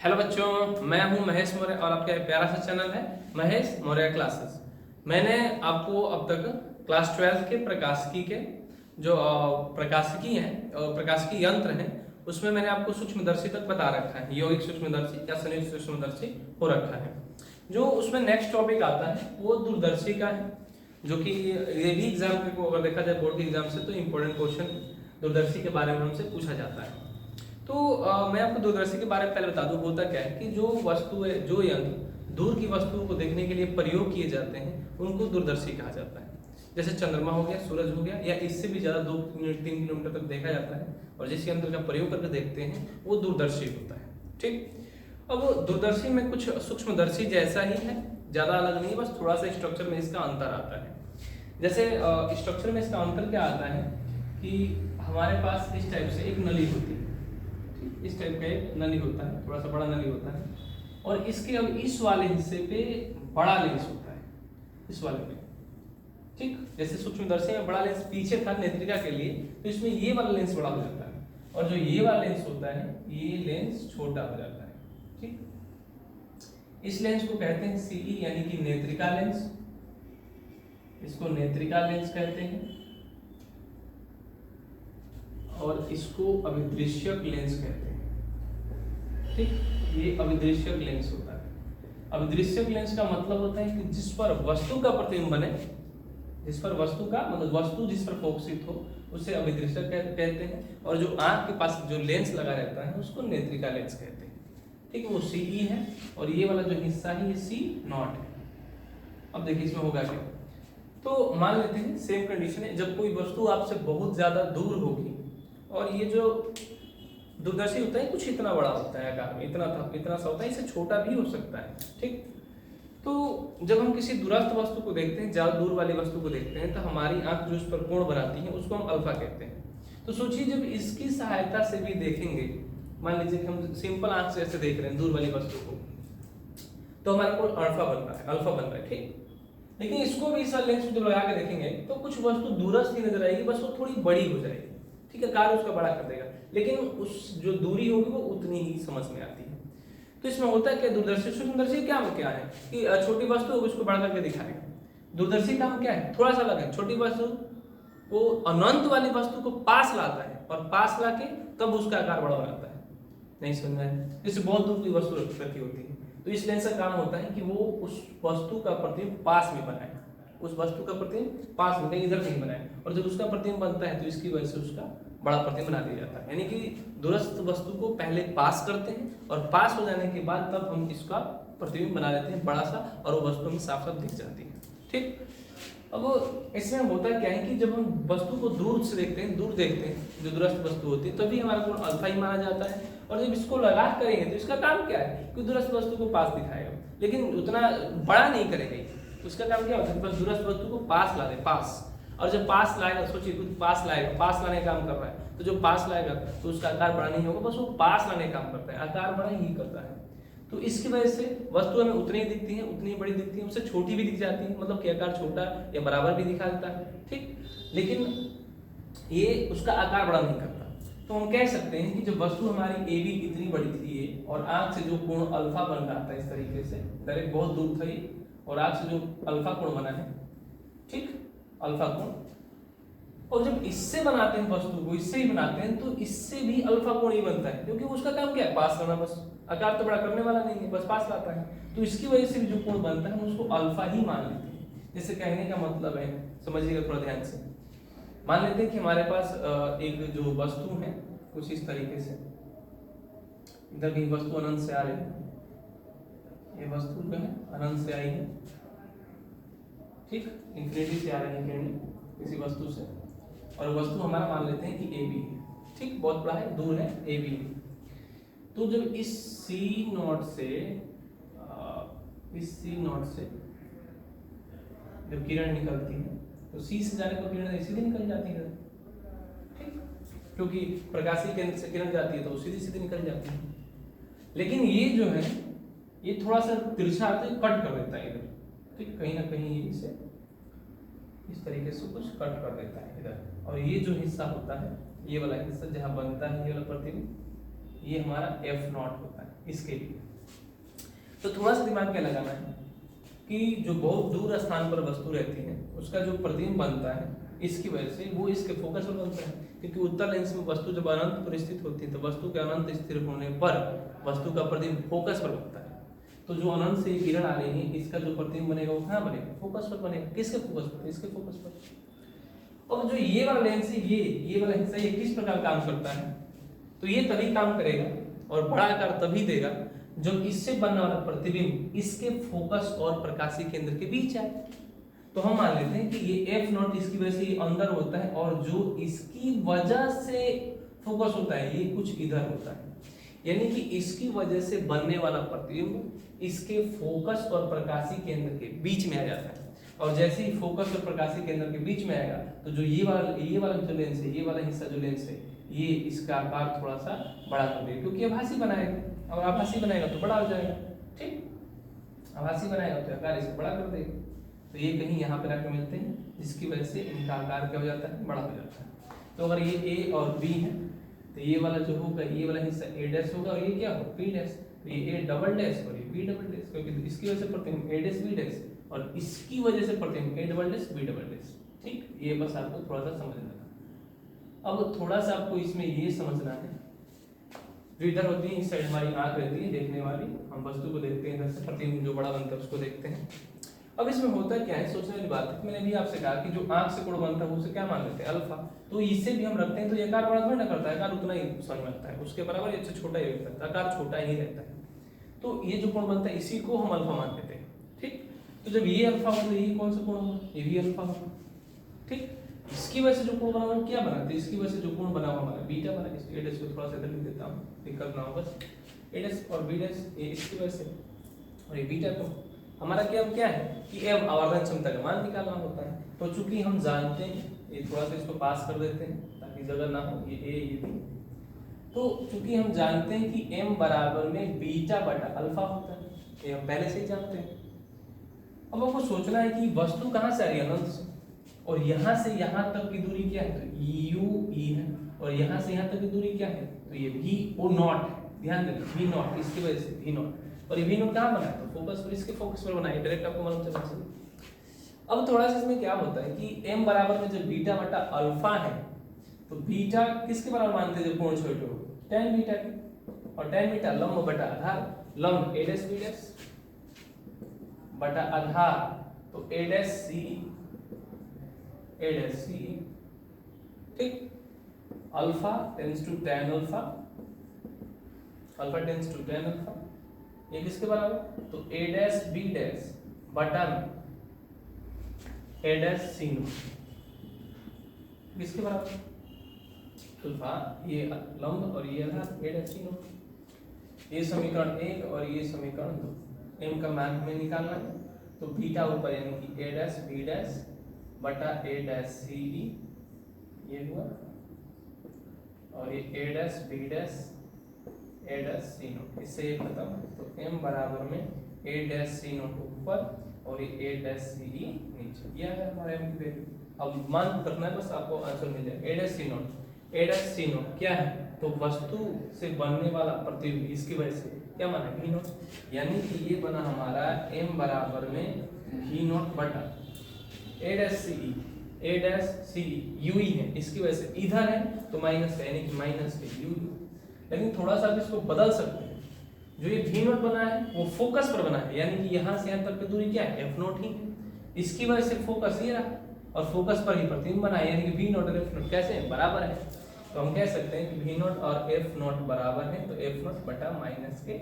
Hello बच्चों, मैं हूं महेश मौर्य और आपका एक प्यारा सा चैनल है महेश मौर्य क्लासेस। मैंने आपको अब तक क्लास 12 के प्रकाशिकी के जो प्रकाशिकी हैं और प्रकाशिकी यंत्र हैं उसमें मैंने आपको सूक्ष्मदर्शी तक बता रखा है। यौगिक सूक्ष्मदर्शी या संयुक्त सूक्ष्मदर्शी हो रखा है। जो उसमें नेक्स्ट टॉपिक आता है वो दूरदर्शी का है, जो कि ये भी एग्जाम को अगर देखा जाए बोर्ड के एग्जाम से तो इम्पोर्टेंट क्वेश्चन दूरदर्शी के बारे में हमसे पूछा जाता है। तो मैं आपको दूरदर्शी के बारे में पहले बता दूं होता क्या है कि जो वस्तु है, जो यंत्र दूर की वस्तुओं को देखने के लिए प्रयोग किए जाते हैं उनको दूरदर्शी कहा जाता है। जैसे चंद्रमा हो गया, सूरज हो गया, या इससे भी ज़्यादा 2-3 किलोमीटर तक देखा जाता है और जिस यंत्र का प्रयोग करके देखते हैं वो दूरदर्शी होता है। ठीक, अब दूरदर्शी में कुछ सूक्ष्मदर्शी जैसा ही है, ज़्यादा अलग नहीं, बस थोड़ा सा स्ट्रक्चर में इसका अंतर आता है। जैसे स्ट्रक्चर में इसका अंतर क्या आता है कि हमारे पास इस टाइप से एक नली होती है, इस टाइप का एक नली होता है, थोड़ा सा बड़ा नली होता है, और इसके अब इस वाले हिस्से पे बड़ा लेंस होता है, इस वाले पे। ठीक, जैसे सूक्ष्मदर्शी में बड़ा लेंस पीछे था नेत्रिका के लिए, तो इसमें ये वाला लेंस बड़ा हो जाता है और जो ये वाला लेंस होता है ये लेंस छोटा हो जाता है। ठीक, इस लेंस को कहते हैं सीई यानी कि नेत्रिका लेंस, इसको नेत्रिका लेंस कहते हैं, और इसको अभिदृश्यक लेंस कहते हैं। ठीक, ये अभिदृश्यक लेंस होता है। अभिदृश्यक लेंस का मतलब होता है कि जिस पर वस्तु का प्रतिबिंब बने, जिस पर वस्तु का मतलब वस्तु जिस पर फोकसित हो उसे अभिदृश्यक कहते हैं, और जो आंख के पास जो लेंस लगा रहता है उसको नेत्रिका लेंस कहते हैं। ठीक, वो सीई है और ये वाला जो हिस्सा है ये सी नॉट है। अब देखिए इसमें होगा क्या। तो मान लेते हैं सेम कंडीशन है, जब कोई वस्तु आपसे बहुत ज्यादा दूर होगी और ये जो दूरदर्शी होता है कुछ इतना बड़ा होता है आकार में, इतना सा होता है, इससे छोटा भी हो सकता है। ठीक, तो जब हम किसी दूरस्थ वस्तु को देखते हैं, ज्यादा दूर वाली वस्तु को देखते हैं, तो हमारी आंख जो उस पर कोण बनाती है उसको हम अल्फा कहते हैं। तो सोचिए जब इसकी सहायता से भी देखेंगे, मान लीजिए कि हम सिंपल आंख से ऐसे देख रहे हैं दूर वाली वस्तु को, तो हमारा कोण अल्फा बन रहा है, अल्फा बन रहा है। ठीक, लेकिन इसको भी इस लेंस में जब लगा के देखेंगे तो कुछ वस्तु दूरस्थ ही नजर आएगी, बस वो थोड़ी बड़ी हो जाएगी। ठीक है, कार्य उसका बड़ा कर देगा, लेकिन उस जो दूरी होगी वो उतनी ही समझ में आती है। तो इसमें होता है क्या, दूरदर्शी सूक्ष्मदर्शी क्या है कि छोटी वस्तु उसको बड़ा करके दिखाएगा। दूरदर्शी काम क्या है, थोड़ा सा अलग है। छोटी वस्तु वो अनंत वाली वस्तु को पास लाता है और पास लाके तब उसका आकार बड़ा बनाता है। नहीं समझ में आया? जैसे बहुत दूर की वस्तु रखी होती है, तो इस लेंस का काम होता है कि वो उस वस्तु का प्रतिबिंब पास में बनाए, उस वस्तु का प्रतिबिंब पास में, कहीं इधर नहीं बनाए, और जब उसका प्रतिबिंब बनता है तो इसकी वजह से उसका बड़ा प्रतिबिंब बना दिया जाता है। यानी कि दूरस्थ वस्तु को पहले पास करते हैं और पास हो जाने के बाद तब हम इसका प्रतिबिंब बना लेते हैं बड़ा सा, और वो वस्तु हमें साफ साफ दिख जाती है। ठीक, अब इसमें होता क्या है कि जब हम वस्तु को दूर से देखते हैं, दूर देखते हैं, जो दूरस्थ वस्तु होती है, तभी हमारा कोण अल्फा ही माना जाता है। और जब इसको लगा करेंगे तो इसका काम क्या है कि दूरस्थ वस्तु को पास दिखाएगा, लेकिन उतना बड़ा नहीं करेगा। उसका काम क्या होता है, बस दूरस्थ वस्तु को पास ला दे, पास। और जब पास लाएगा, सोचिए कुछ पास लाएगा, पास लाने का काम कर रहा है, तो जो पास लाएगा तो उसका आकार बड़ा नहीं होगा, बस वो पास लाने का काम करता है, आकार बड़ा ही करता है। तो इसकी वजह से वस्तु हमें उतनी दिखती है, उतनी बड़ी दिखती है, उससे छोटी भी दिख जाती है, मतलब कि आकार छोटा या बराबर भी दिखा देता है। ठीक, लेकिन ये उसका आकार बड़ा नहीं करता। तो हम कह सकते हैं कि जब वस्तु हमारी ए बी इतनी बड़ी थी और आंख से जो कोण अल्फा बन रहा था इस तरीके से, डायरेक्ट बहुत दूर था ये, और आंख से जो अल्फा कोण बना है, ठीक, अल्फा कोण, और जब इससे बनाते हैं वस्तु को, इससे ही बनाते हैं, तो इससे भी अल्फा कोण ही बनता है, क्योंकि उसका काम क्या है, पास करना, बस आकार तो बड़ा करने वाला नहीं है, बस पास लाता है। तो इसकी वजह से भी जो कोण बनता है हम उसको अल्फा ही मान लेते हैं। जैसे कहने का मतलब है, समझिएगा थोड़ा ध्यान से, मान लेते हैं कि हमारे पास एक जो वस्तु है कुछ इस तरीके से, इधर कहीं वस्तु अनंत से आ रही है, ये वस्तु जो है अनंत से आई है, ठीक, इंफिनिटी से आ रही है किरणें किसी वस्तु से, और वस्तु हमारा मान लेते हैं कि ए बी है। ठीक, बहुत बड़ा है, दूर है, ए बी। तो जब इस सी नॉट से जब किरण निकलती है तो सी से जाने पर किरण सीधी निकल जाती है। ठीक, क्योंकि प्रकाशीय केंद्र से किरण जाती है तो सीधी सीधी निकल जाती है। लेकिन ये जो है ये थोड़ा सा तिरछा कट कर देता है इधर। ठीक, कहीं ना कहीं इसे इस तरीके से कुछ कट कर देता है इधर, और ये जो हिस्सा होता है, ये वाला हिस्सा जहाँ बनता है ये वाला प्रतिबिंब, ये हमारा F नॉट होता है इसके लिए। तो थोड़ा सा दिमाग क्या लगाना है कि जो बहुत दूर स्थान पर वस्तु रहती है उसका जो प्रतिबिंब बनता है इसकी वजह से वो इसके फोकस पर बनता है, क्योंकि उत्तल लेंस में वस्तु जब अनंत पर स्थित होती है तो वस्तु के अनंत स्थिर होने पर वस्तु का प्रतिबिंब फोकस पर बनता है। तो जो अनंत से किरण आ रही है इसका जो प्रतिबिंब बनेगा वो कहाँ बनेगा, फोकस पर बनेगा। किसके फोकस पर, इसके फोकस पर। और जो ये वाला लेंस है ये वाला हिस्सा ये किस प्रकार काम करता है, तो ये तभी काम करेगा और बड़ा आकार तभी देगा जब इससे बनने वाला प्रतिबिंब इसके फोकस और प्रकाशीय केंद्र के बीच आए। तो हम मान लेते हैं कि ये F नॉट इसकी वजह से ये अंदर होता है और जो इसकी वजह से फोकस होता है ये कुछ इधर होता है, यानी कि इसकी वजह से बनने वाला प्रतिबिंब इसके फोकस और प्रकाशीय केंद्र के बीच में आ जाता है। और जैसे ही फोकस और प्रकाशीय केंद्र के बीच में आएगा तो जो ये वाला जो लेंस है, ये वाला हिस्सा जो लेंस है, ये इसका आकार थोड़ा सा बड़ा कर देगा, क्योंकि आभासी बनाएगा और आभासी बनाएगा तो बड़ा हो जाएगा। ठीक, आभासी बनाएगा तो आकार इसे बड़ा कर देगा। तो ये कहीं यहाँ पे आकर मिलते हैं जिसकी वजह से इनका आकार क्या हो जाता है, बड़ा हो जाता है। तो अगर ये A और B है तो ये वाला जो होगा ये वाला हिस्सा A डैश होगा और ये क्या होगा B डैश। तो ये A डबल डैश और ये B डबल डैश, क्योंकि इसकी वजह से प्रतिबिंब A डैश B डैश और इसकी वजह से प्रतिबिंब A double dash B double dash. ठीक, ये बस आपको थोड़ा सा समझना था। अब थोड़ा सा आपको इसमें ये समझना है, जो इधर होती है इस साइड हमारी आंख रहती है देखने वाली, हम वस्तु को देखते हैं इधर से, प्रतिबिंब जो बड़ा बनता है उसको देखते हैं। अब इसमें होता क्या है, सोचने वाली बात है। मैंने भी आपसे कहा कि जो आंख से कोण बनता है उसे क्या मान लेते हैं, अल्फा। तो इसे भी हम रखते हैं तो ये आकार बड़ा थोड़ी ना करता है, आकार उतना ही समझ में आता है, उसके बराबर इससे छोटा ही रहता है, आकार छोटा ही रहता है। तो ये जो कोण बनता है इसी को हम अल्फा मान लेते हैं। ठीक, तो जब ये अल्फा होगा तो ये कौन सा कोण होगा, ये भी अल्फा होगा। ठीक, इसकी वजह से जो कोण बना हुआ क्या बना, तो इसकी वजह से जो कोण बना हुआ हमारा बीटा बना। इस A डैश को थोड़ा सा इधर लिख देता हूं, दिक्कत ना हो बस। A डैश और B डैश ये इसकी वजह से और ये बीटा को हमारा क्या है कि M आवर्धन क्षमता का मान निकालना होता है। तो चूंकि हम जानते हैं, ये थोड़ा सा इसको पास कर देते हैं ताकि जगह ना हो, ये A ये B। तो चूंकि हम जानते हैं कि M बराबर में बीटा बटा अल्फा होता है, ये हम पहले से ही जानते हैं। अब आपको सोचना है कि वस्तु कहाँ से आ रही है, अनंत से, और यहाँ से यहाँ तक की दूरी क्या है, तो UE है, और यहाँ से यहाँ तक की दूरी क्या है, तो ये VO नॉट है। ध्यान देना V नॉट, इसकी वजह से V नॉट, और ये V नॉट कहाँ बना है, तो फोकस पर, इसके फोकस पर बना है, डायरेक्ट आपको मालूम चलना चाहिए। अब थोड़ा सा इसमें क्या होता है कि M बराबर में जब बीटा बटा अल्फा है तो बीटा किसके बराबर मानते हैं जब कोण छोटे हो, tan बीटा के, और tan बीटा लंब बटा आधार, लंब A डैश B डैश बटा आधार, तो A डैश C। ठीक, alpha tends to tan alpha, alpha tends to tan alpha, ये किसके बराबर, तो A डैश B डैश बटा A डैश C किसके बराबर, अल्फा ये लंब और ये आधार A डैश C। ये समीकरण 1 और ये समीकरण 2, M का मान हमें निकालना है। तो बीटा ऊपर यानी कि A डैश B डैश बटा A डैश C ये हुआ, और ये A dash B dash A dash C note, इससे ये खत्म। तो M बराबर में A डैश C नोट ऊपर और ये A डैश C नीचे, यह है हमारा M की वैल्यू। अब मान रखना है बस, आपको आंसर मिल जाएगा। A dash C note, A dash C note क्या है, तो वस्तु से बनने वाला प्रतिबिंब, इसकी वजह से क्या माना V नोट, यानी कि ये बना हमारा M बराबर में V नोट बटा A डैश C UE है, इसकी वजह से इधर है तो माइनस है, यानी कि माइनस के UE। लेकिन थोड़ा सा भी इसको बदल सकते हैं, जो ये V नोट बना है वो फोकस पर बना है, यानी कि यहाँ से यहाँ तक की दूरी क्या है, F नोट ही है, इसकी वजह से फोकस ये रहा और फोकस पर ही प्रतिबिंब बना है, यानी कि V नोट और F नोट कैसे हैं, बराबर है। तो हम कह सकते हैं कि V नोट और F नोट बराबर है, तो F नोट बटा माइनस के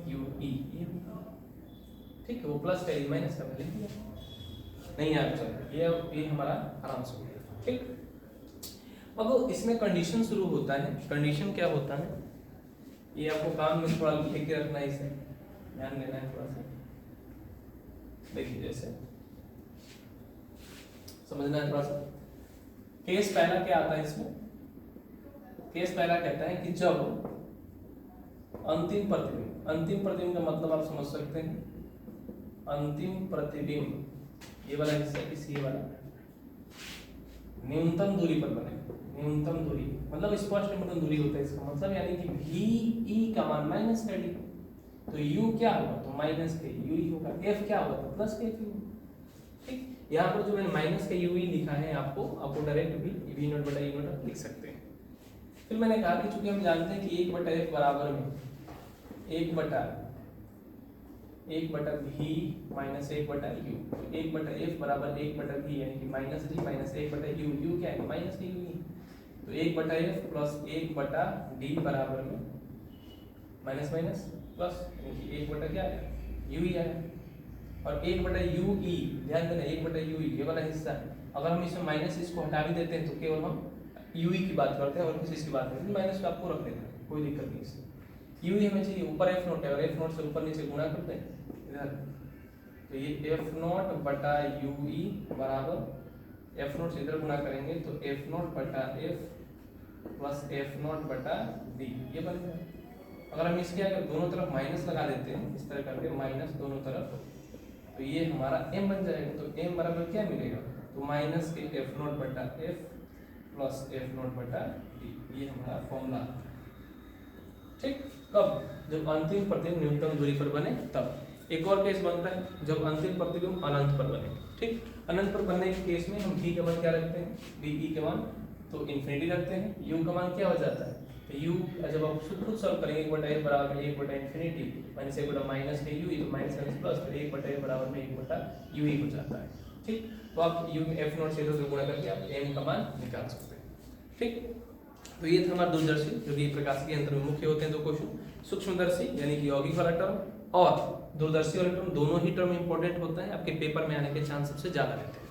UE। ठीक है, वो प्लस का ये माइनस का लिख दिया, नहीं यार चलो ये हमारा आराम से हो गया। ठीक, अब इसमें कंडीशन शुरू होता है। कंडीशन क्या होता है, ये आपको काम में थोड़ा लिख के रखना है, इसे ध्यान देना है थोड़ा सा। देखिए जैसे समझना है थोड़ा सा। केस पहला क्या आता है इसमें, केस पहला कहता है कि जब अंतिम प्रतिबिंब का मतलब आप समझ सकते हैं, अंतिम प्रतिबिंब ये वाला हिस्सा किसी वाला न्यूनतम दूरी पर बने, न्यूनतम दूरी, मतलब स्पष्ट न्यूनतम दूरी होता है इसका मतलब, यानी कि भी ई का मान माइनस कर डी, तो यू क्या होगा, तो माइनस के यू ही होगा, एफ क्या होगा, तो प्लस के एफ होगा। ठीक, यहाँ पर जो मैंने माइनस के यू ही लिखा है आपको डायरेक्ट भी वी नॉट बटा यू नॉट लिख सकते हैं। फिर मैंने कहा कि चूंकि हम जानते हैं कि 1 बटा एफ बराबर में 1 बटा भी माइनस 1 बटा यू, 1 बटा एफ बराबर 1 बटा भी, यानी कि माइनस डी माइनस 1 बटा यू, यू क्या है माइनस के यू ही, तो 1 बटा एफ प्लस 1 बटा डी बराबर में माइनस माइनस प्लस, यानी कि 1 बटा क्या है यू ही है, और 1 बटा यू ई, ध्यान देना 1 बटा यू ई ये वाला हिस्सा, अगर हम इसमें माइनस इसको हटा भी देते हैं तो केवल हम यू ई की बात करते हैं और किसी की बात नहीं, माइनस का आपको रख देना है, कोई दिक्कत नहीं इससे। यू ही हमें चाहिए, ऊपर एफ नोट है और एफ नोट से ऊपर नीचे गुणा करते हैं इधर, तो ये एफ नोट बटा यू ई बराबर एफ नोट से इधर गुणा करेंगे तो एफ नोट बटा एफ प्लस एफ नोट बटा डी, ये बन जाएगा। अगर हम इसके अगर दोनों तरफ माइनस लगा देते हैं इस तरह करके माइनस दोनों तरफ, तो ये हमारा m बन जाएगा, तो m बराबर क्या मिलेगा, तो माइनस के एफ नोट बटा एफ प्लस एफ नोट बटा डी, ये हमारा फॉर्मूला। ठीक, कब, जब अंतिम प्रतिबिंब न्यूनतम दूरी पर बने तब। एक और केस बनता है जब अंतिम प्रतिबिंब अनंत पर बने। ठीक, अनंत पर बनने के केस में हम v का मान क्या रखते हैं, v के मान तो इन्फिनिटी रखते हैं, u का मान क्या हो जाता है, तो u जब आप खुद सॉल्व करेंगे 1 बटा f बराबर में 1 बटा इन्फिनिटी माइनस 1 बटा माइनस के u, तो माइनस माइनस प्लस, तो 1 बटा f बराबर में 1 बटा u ही हो जाता है। ठीक, तो आप u में f नॉट से इधर गुणा करके आप m का मान निकाल सकते हैं। ठीक, तो ये था हमारा दूरदर्शी जो कि प्रकाशिकी यंत्र में मुख्य होते हैं दो क्वेश्चन, सूक्ष्मदर्शी यानी कि यौगिक वाला टर्म और दूरदर्शी वाला टर्म, दोनों ही टर्म इंपॉर्टेंट होता है, आपके पेपर में आने के चांस सबसे ज्यादा रहते हैं।